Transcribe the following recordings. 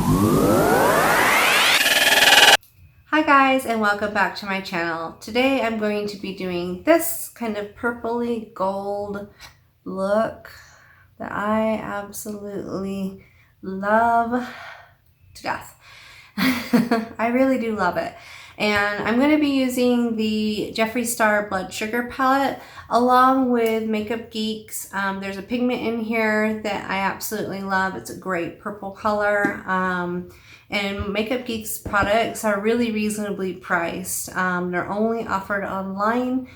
Hi guys, and welcome back to my channel. Today I'm going to be doing this kind of purpley gold look that I absolutely love to death. I really do love it. And I'm going to be using the Jeffree Star Blood Sugar palette along with Makeup Geek's. There's a pigment in here that I absolutely love. It's a great purple color. And Makeup Geek's products are really reasonably priced. They're only offered online.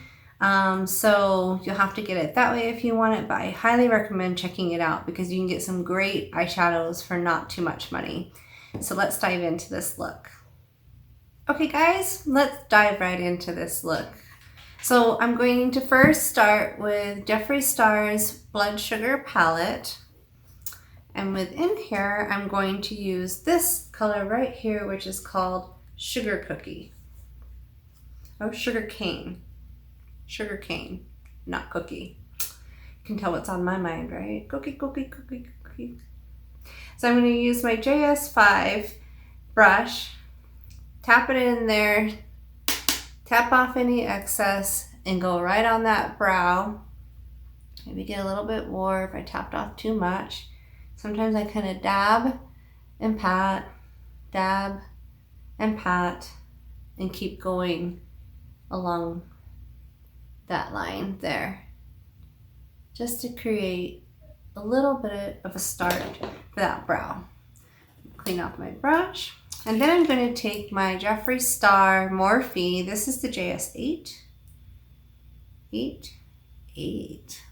So you'll have to get it that way if you want it, but I highly recommend checking it out because you can get some great eyeshadows for not too much money. So let's dive into this look. Okay guys, let's dive right into this look. So I'm going to first start with Jeffree Star's Blood Sugar palette. And within here, I'm going to use this color right here, which is called Sugar Cookie. Oh, Sugar Cane. Sugar Cane, not cookie. You can tell what's on my mind, right? Cookie, cookie, cookie, cookie. So I'm going to use my JS5 brush, tap it in there, tap off any excess, and go right on that brow. Maybe get a little bit more if I tapped off too much. Sometimes I kind of dab and pat, and keep going along that line there, just to create a little bit of a start for that brow. Clean off my brush. And then I'm going to take my Jeffree Star Morphe. This is the JS8. 8.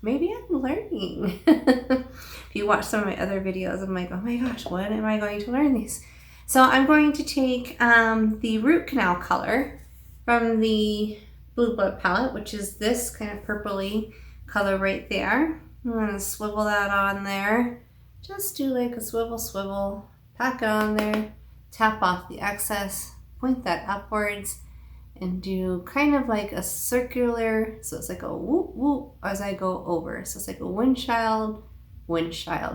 Maybe I'm learning. If you watch some of my other videos, I'm like, oh my gosh, when am I going to learn these? So I'm going to take the Root Canal color from the Blue Blood palette, which is this kind of purpley color right there. I'm going to swivel that on there. Just do like a swivel, pack it on there. Tap off the excess, point that upwards, and do kind of like a circular, so it's like a whoop whoop as I go over. So it's like a windshield, washer,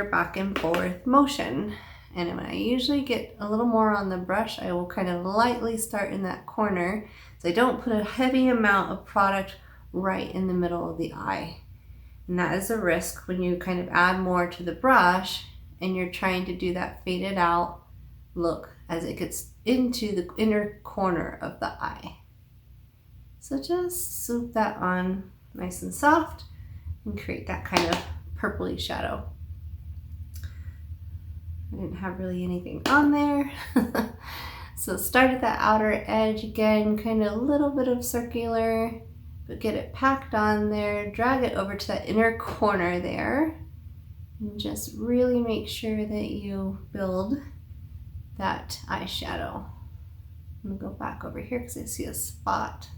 back and forth motion. And when I usually get a little more on the brush, I will kind of lightly start in that corner, so I don't put a heavy amount of product right in the middle of the eye. And that is a risk when you kind of add more to the brush and you're trying to do that faded out look as it gets into the inner corner of the eye. So just swoop that on nice and soft and create that kind of purpley shadow. I didn't have really anything on there. So start at that outer edge again, kind of a little bit of circular, but get it packed on there, drag it over to that inner corner there, and just really make sure that you build that eyeshadow. I'm gonna go back over here because I see a spot.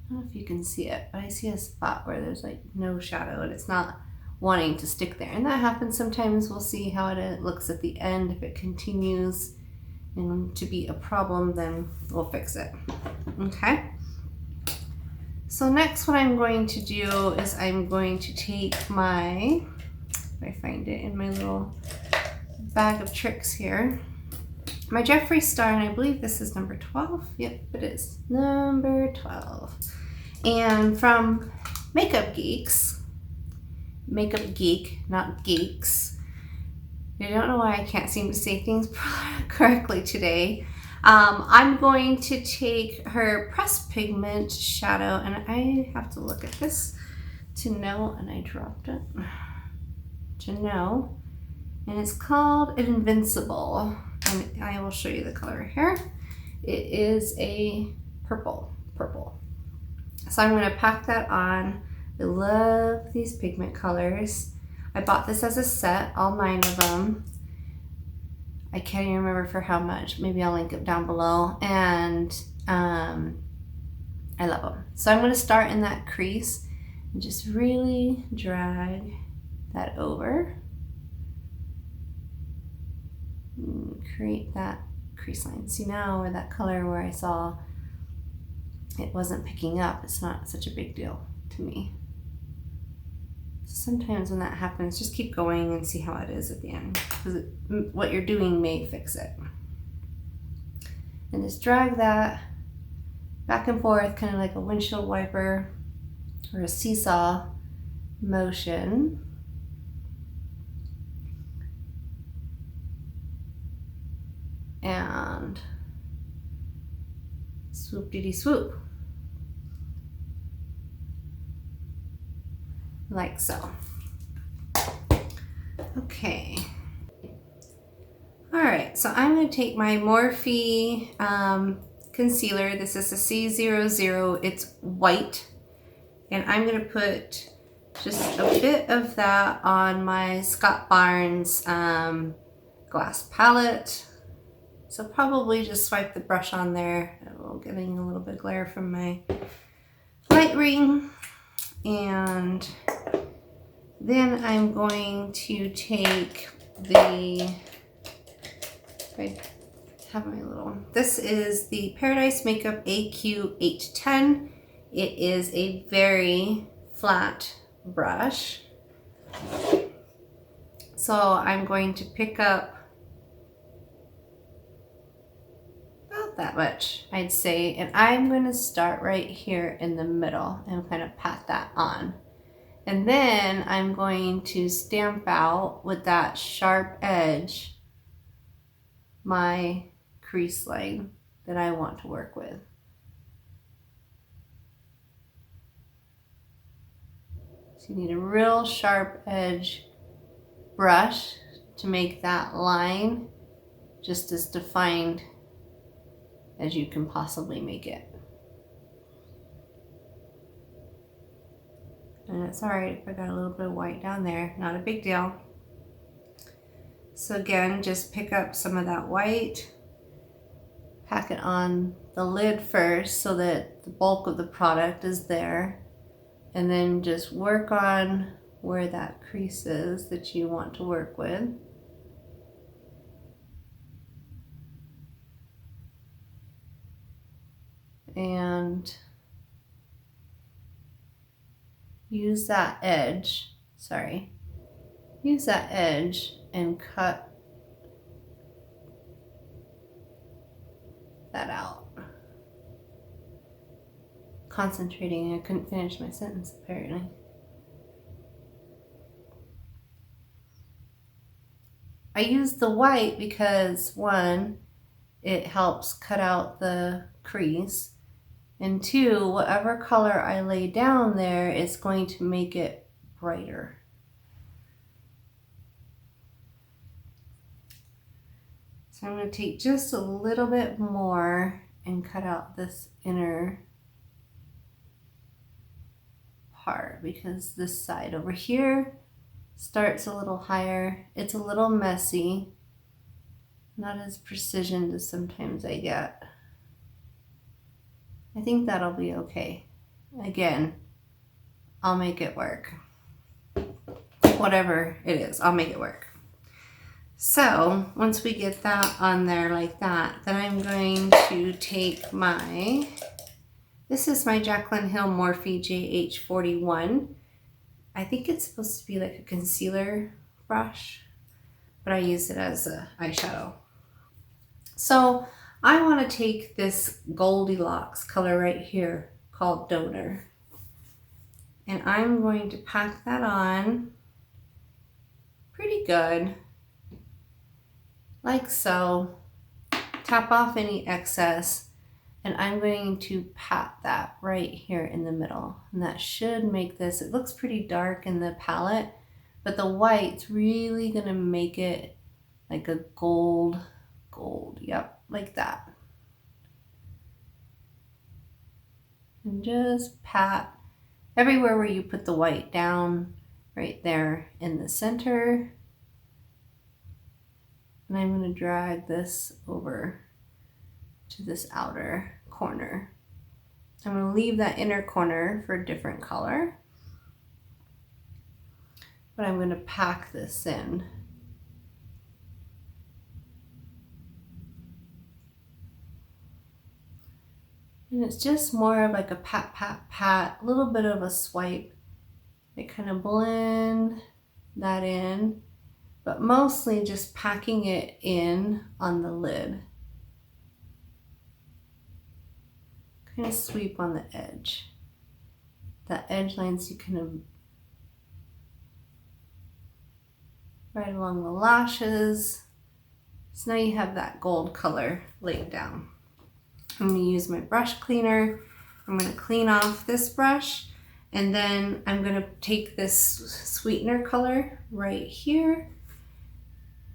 I don't know if you can see it, but I see a spot where there's like no shadow and it's not wanting to stick there. And that happens sometimes. We'll see how it looks at the end. If it continues to be a problem, then we'll fix it. Okay. So next what I'm going to do is I'm going to take my, if I find it in my little bag of tricks here, my Jeffree Star, and I believe this is number 12. Yep, it is number 12. And from Makeup Geeks, Makeup Geek, not Geeks. I don't know why I can't seem to say things correctly today. I'm going to take her Press Pigment Shadow, and I have to look at this to know, and I dropped it, to know, and it's called Invincible, and I will show you the color here. It is a purple. So I'm going to pack that on. I love these pigment colors. I bought this as a set, all 9 of them. I can't even remember for how much. Maybe I'll link it down below. And I love them. So I'm going to start in that crease and just really drag that over. And create that crease line. See now where that color where I saw it wasn't picking up, it's not such a big deal to me. Sometimes when that happens, just keep going and see how it is at the end, because what you're doing may fix it. And just drag that back and forth, kind of like a windshield wiper or a seesaw motion. And swoop diddy swoop. Like so. Okay. All right, so I'm going to take my Morphe concealer. This is a C00. It's white. And I'm going to put just a bit of that on my Scott Barnes glass palette. So probably just swipe the brush on there. I'm getting a little bit of glare from my light ring. And then I'm going to take this is the Paradise Makeup AQ810. It is a very flat brush. So I'm going to pick up about that much, I'd say, and I'm going to start right here in the middle and kind of pat that on. And then I'm going to stamp out with that sharp edge my crease line that I want to work with. So you need a real sharp edge brush to make that line just as defined as you can possibly make it. And it's all right if I got a little bit of white down there, not a big deal. So again, just pick up some of that white, pack it on the lid first so that the bulk of the product is there, and then just work on where that crease is that you want to work with. And use that edge, use that edge and cut that out. Concentrating, I couldn't finish my sentence apparently. I use the white because one, it helps cut out the crease, and two, whatever color I lay down there is going to make it brighter. So I'm going to take just a little bit more and cut out this inner part, because this side over here starts a little higher. It's a little messy, not as precision as sometimes I get. I think that'll be okay. Again, I'll make it work. Whatever it is, I'll make it work. So once we get that on there like that, then I'm going to take this is my Jaclyn Hill Morphe JH41. I think it's supposed to be like a concealer brush, but I use it as an eyeshadow. So I want to take this Goldilocks color right here called Donor, and I'm going to pack that on pretty good, like so. Tap off any excess, and I'm going to pat that right here in the middle, and that should make this, it looks pretty dark in the palette, but the white's really gonna make it like a gold, yep, like that. And just pat everywhere where you put the white down, right there in the center. And I'm going to drag this over to this outer corner. I'm going to leave that inner corner for a different color, but I'm going to pack this in. And it's just more of like a pat, pat, pat, a little bit of a swipe I kind of blend that in, but mostly just packing it in on the lid. Kind of sweep on the edge. That edge lines you kind of right along the lashes. So now you have that gold color laid down. I'm going to use my brush cleaner. I'm going to clean off this brush, and then I'm going to take this sweetener color right here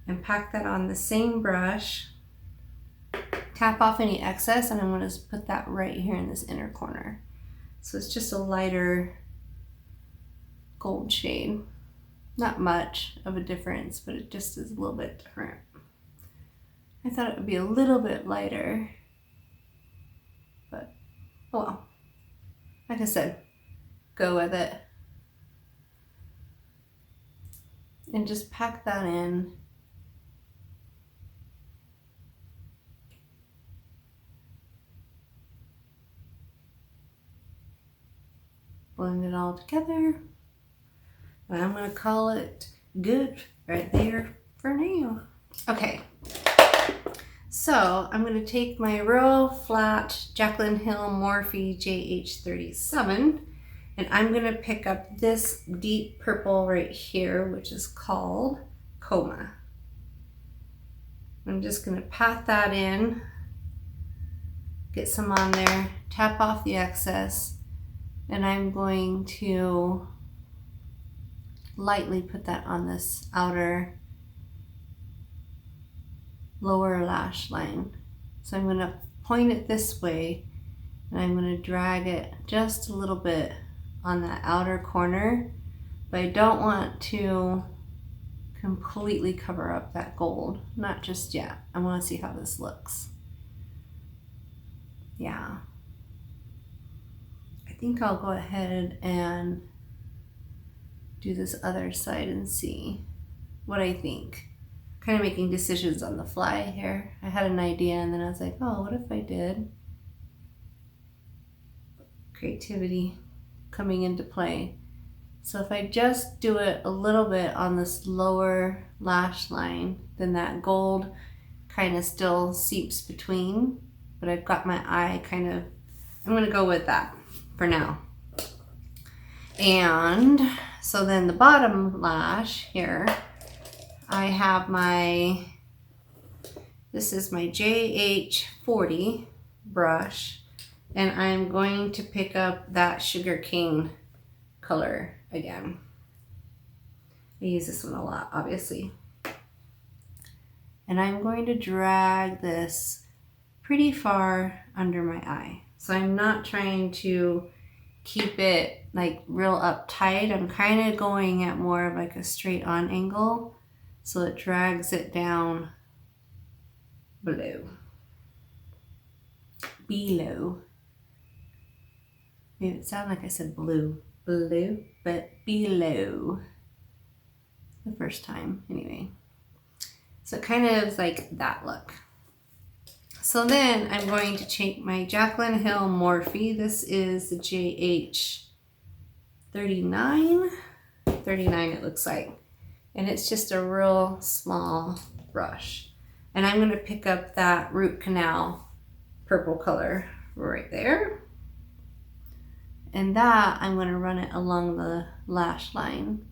and pack that on the same brush. Tap off any excess, and I'm going to put that right here in this inner corner. So it's just a lighter gold shade. Not much of a difference, but it just is a little bit different. I thought it would be a little bit lighter, but oh well. Like I said, go with it. And just pack that in. Blend it all together. And I'm going to call it good right there for now. Okay. So I'm going to take my real flat Jaclyn Hill Morphe JH37, and I'm going to pick up this deep purple right here, which is called Coma. I'm just going to pat that in, get some on there, tap off the excess, and I'm going to lightly put that on this outer lower lash line. So I'm going to point it this way, and I'm going to drag it just a little bit on that outer corner, but I don't want to completely cover up that gold, not just yet. I want to see how this looks. Yeah, I think I'll go ahead and do this other side and see what I think. Kind of making decisions on the fly here. I had an idea, and then I was like, oh, what if I did? Creativity coming into play. So if I just do it a little bit on this lower lash line, then that gold kind of still seeps between, but I've got my eye kind of, I'm gonna go with that for now. And so then the bottom lash here, I have this is my JH40 brush, and I'm going to pick up that Sugar Cane color again. I use this one a lot, obviously. And I'm going to drag this pretty far under my eye. So I'm not trying to keep it like real uptight. I'm kind of going at more of like a straight on angle, so it drags it down below. Below. Maybe it sounded like I said blue. Blue, but below. The first time, anyway. So it kind of is like that look. So then I'm going to take my Jaclyn Hill Morphe. This is the JH39. 39 it looks like. And it's just a real small brush. And I'm going to pick up that Root Canal purple color right there. And that I'm going to run it along the lash line.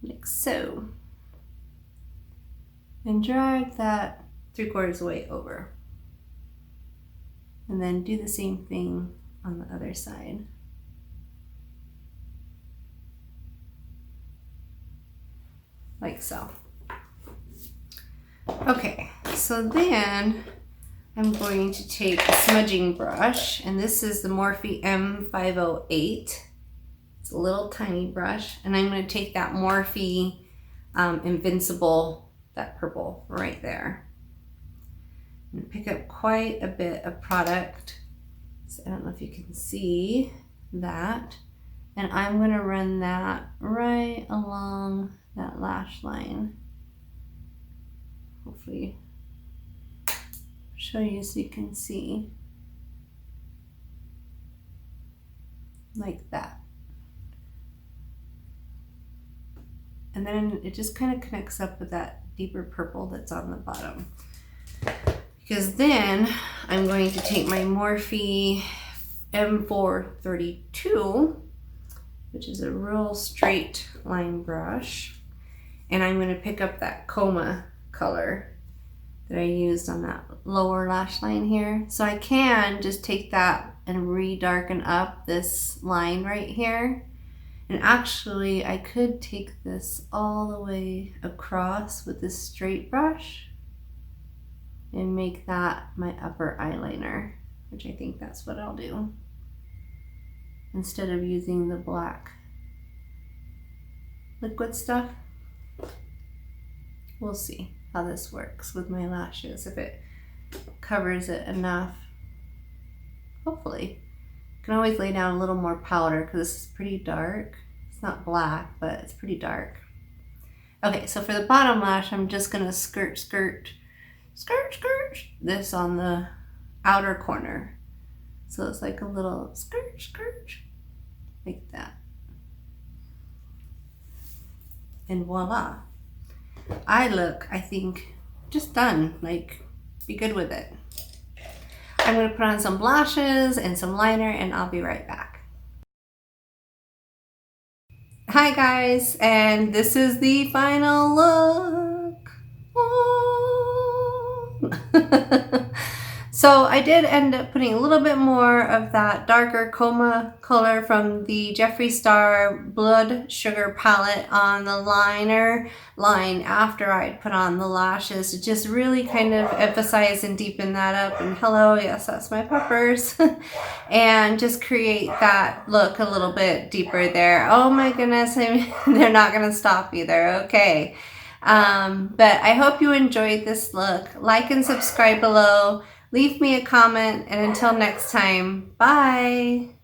Like so. And drag that 3/4 way over. And then do the same thing on the other side. Like so. Okay, so then I'm going to take a smudging brush, and this is the Morphe M508. It's a little tiny brush, and I'm going to take that Morphe Invincible, that purple right there. And pick up quite a bit of product. So I don't know if you can see that. And I'm going to run that right along that lash line. Hopefully show you so you can see. Like that. And then it just kind of connects up with that deeper purple that's on the bottom. Because then I'm going to take my Morphe M432, which is a real straight line brush, and I'm going to pick up that Coma color that I used on that lower lash line here. So I can just take that and re-darken up this line right here. And actually I could take this all the way across with this straight brush and make that my upper eyeliner, which I think that's what I'll do, instead of using the black liquid stuff. We'll see how this works with my lashes, if it covers it enough. Hopefully. You can always lay down a little more powder because this is pretty dark. It's not black, but it's pretty dark. Okay, so for the bottom lash, I'm just gonna skirt this on the outer corner. So it's like a little skirt, like that. And voila. I look, I think, just done. Like, be good with it. I'm gonna put on some blushes and some liner and I'll be right back. Hi guys, and this is the final look. So I did end up putting a little bit more of that darker Coma color from the Jeffree Star Blood Sugar palette on the liner line after I put on the lashes to just really kind of emphasize and deepen that up. And hello, yes, that's my puppers. And just create that look a little bit deeper there. Oh my goodness, they're not gonna stop either, okay. But I hope you enjoyed this look. Like and subscribe below. Leave me a comment, and until next time, bye!